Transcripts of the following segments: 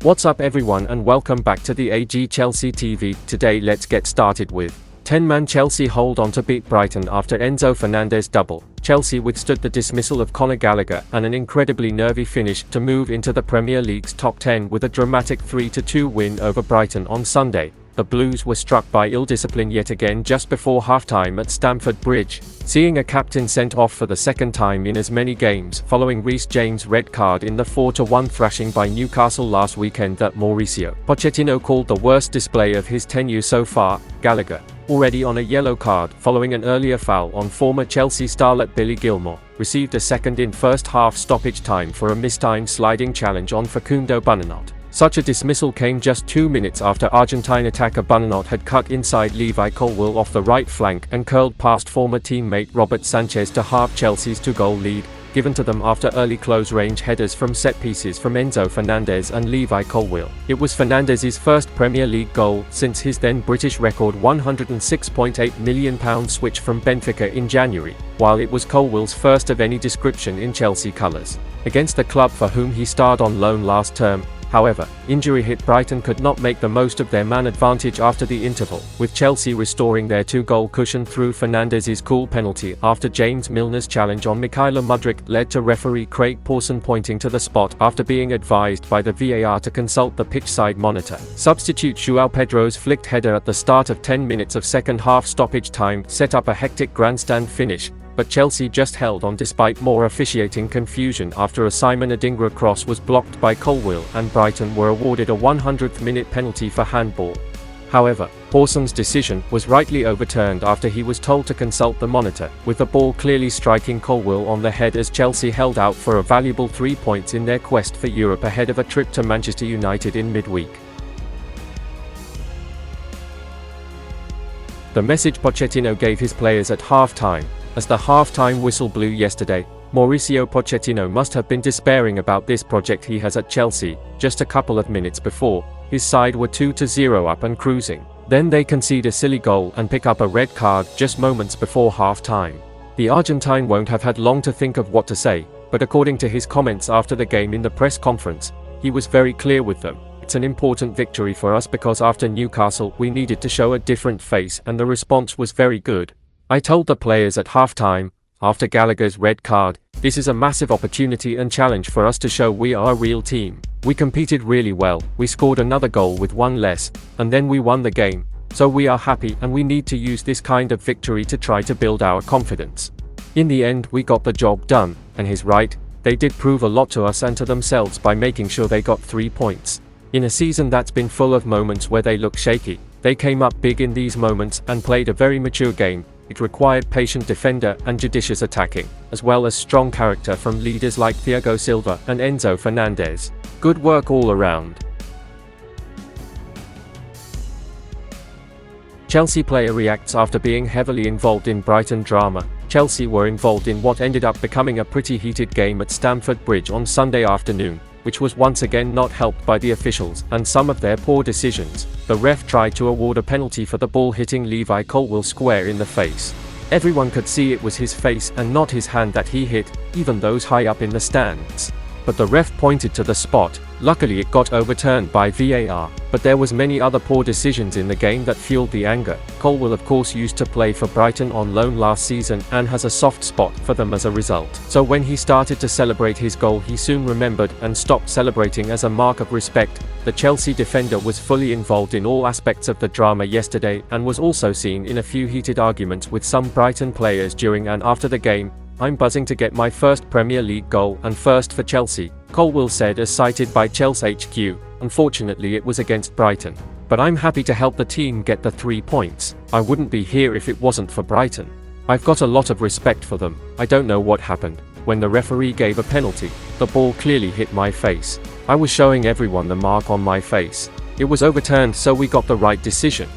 What's up everyone and welcome back to the AG Chelsea TV. Today let's get started with 10-man Chelsea hold on to beat Brighton after Enzo Fernandez double. Chelsea withstood the dismissal of Conor Gallagher and an incredibly nervy finish to move into the Premier League's top 10 with a dramatic 3-2 win over Brighton on Sunday. The Blues were struck by ill discipline yet again just before halftime at Stamford Bridge, seeing a captain sent off for the second time in as many games following Reece James' red card in the 4-1 thrashing by Newcastle last weekend that Mauricio Pochettino called the worst display of his tenure so far. Gallagher, already on a yellow card following an earlier foul on former Chelsea starlet Billy Gilmour, received a second in first half stoppage time for a mistimed sliding challenge on Facundo Buonanotte. Such a dismissal came just 2 minutes after Argentine attacker Buonanotte had cut inside Levi Colwill off the right flank and curled past former teammate Robert Sanchez to halve Chelsea's 2-goal lead, given to them after early close-range headers from set pieces from Enzo Fernandez and Levi Colwill. It was Fernandez's first Premier League goal since his then British record £106.8 million switch from Benfica in January, while it was Colwill's first of any description in Chelsea colours. Against the club for whom he starred on loan last term, however, injury-hit Brighton could not make the most of their man advantage after the interval, with Chelsea restoring their 2-goal cushion through Fernandez's cool penalty after James Milner's challenge on Mudryk led to referee Craig Pawson pointing to the spot after being advised by the VAR to consult the pitchside monitor. Substitute João Pedro's flicked header at the start of 10 minutes of second-half stoppage time set up a hectic grandstand finish, but Chelsea just held on despite more officiating confusion after a Simon Adingra cross was blocked by Colwill and Brighton were awarded a 100th minute penalty for handball. However, Pawson's decision was rightly overturned after he was told to consult the monitor, with the ball clearly striking Colwill on the head as Chelsea held out for a valuable 3 points in their quest for Europe ahead of a trip to Manchester United in midweek. The message Pochettino gave his players at half-time. As the half-time whistle blew yesterday, Mauricio Pochettino must have been despairing about this project he has at Chelsea. Just a couple of minutes before, his side were 2-0 up and cruising. Then they concede a silly goal and pick up a red card just moments before half-time. The Argentine won't have had long to think of what to say, but according to his comments after the game in the press conference, he was very clear with them. It's an important victory for us because after Newcastle we needed to show a different face and the response was very good. I told the players at halftime, after Gallagher's red card, this is a massive opportunity and challenge for us to show we are a real team. We competed really well, we scored another goal with one less, and then we won the game, so we are happy and we need to use this kind of victory to try to build our confidence. In the end we got the job done, and he's right, they did prove a lot to us and to themselves by making sure they got 3 points. In a season that's been full of moments where they look shaky, they came up big in these moments and played a very mature game. It required patient defender and judicious attacking, as well as strong character from leaders like Thiago Silva and Enzo Fernandez. Good work all around. Chelsea player reacts after being heavily involved in Brighton drama. Chelsea were involved in what ended up becoming a pretty heated game at Stamford Bridge on Sunday afternoon, which was once again not helped by the officials and some of their poor decisions. The ref tried to award a penalty for the ball hitting Levi Colwill square in the face. Everyone could see it was his face and not his hand that he hit, even those high up in the stands. But the ref pointed to the spot. Luckily it got overturned by VAR, but there was many other poor decisions in the game that fueled the anger. Colwill of course used to play for Brighton on loan last season and has a soft spot for them as a result. So when he started to celebrate his goal he soon remembered and stopped celebrating as a mark of respect. The Chelsea defender was fully involved in all aspects of the drama yesterday and was also seen in a few heated arguments with some Brighton players during and after the game. I'm buzzing to get my first Premier League goal and first for Chelsea, Colwill said as cited by Chelsea HQ. Unfortunately it was against Brighton. But I'm happy to help the team get the 3 points. I wouldn't be here if it wasn't for Brighton. I've got a lot of respect for them. I don't know what happened. When the referee gave a penalty, the ball clearly hit my face. I was showing everyone the mark on my face. It was overturned so we got the right decision.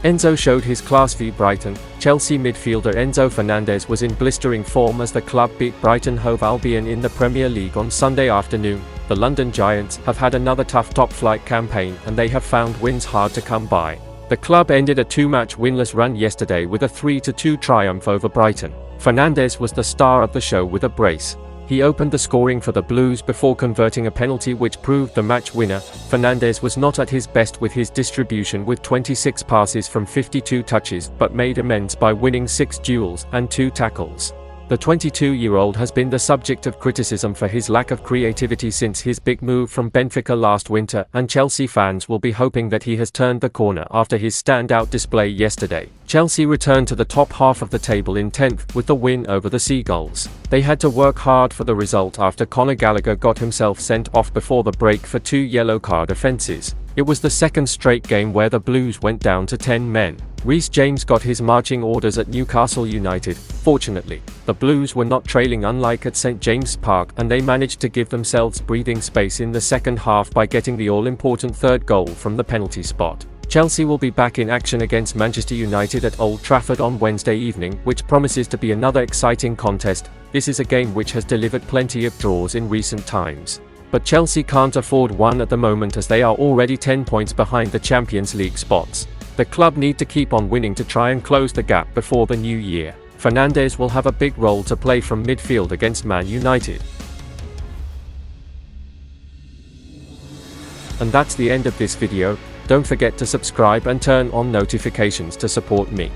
Enzo showed his class v Brighton. Chelsea midfielder Enzo Fernandez was in blistering form as the club beat Brighton Hove Albion in the Premier League on Sunday afternoon. The London Giants have had another tough top-flight campaign and they have found wins hard to come by. The club ended a 2-match winless run yesterday with a 3-2 triumph over Brighton. Fernandez was the star of the show with a brace. He opened the scoring for the Blues before converting a penalty which proved the match winner. Fernandez was not at his best with his distribution with 26 passes from 52 touches, but made amends by winning 6 duels and 2 tackles. The 22-year-old has been the subject of criticism for his lack of creativity since his big move from Benfica last winter, and Chelsea fans will be hoping that he has turned the corner after his standout display yesterday. Chelsea returned to the top half of the table in 10th with the win over the Seagulls. They had to work hard for the result after Conor Gallagher got himself sent off before the break for 2 yellow card offences. It was the second straight game where the Blues went down to 10 men. Reece James got his marching orders at Newcastle United. Fortunately, the Blues were not trailing unlike at St James Park, and they managed to give themselves breathing space in the second half by getting the all-important third goal from the penalty spot. Chelsea will be back in action against Manchester United at Old Trafford on Wednesday evening, which promises to be another exciting contest. This is a game which has delivered plenty of draws in recent times. But Chelsea can't afford one at the moment as they are already 10 points behind the Champions League spots. The club need to keep on winning to try and close the gap before the new year. Fernandez will have a big role to play from midfield against Man United. And that's the end of this video. Don't forget to subscribe and turn on notifications to support me.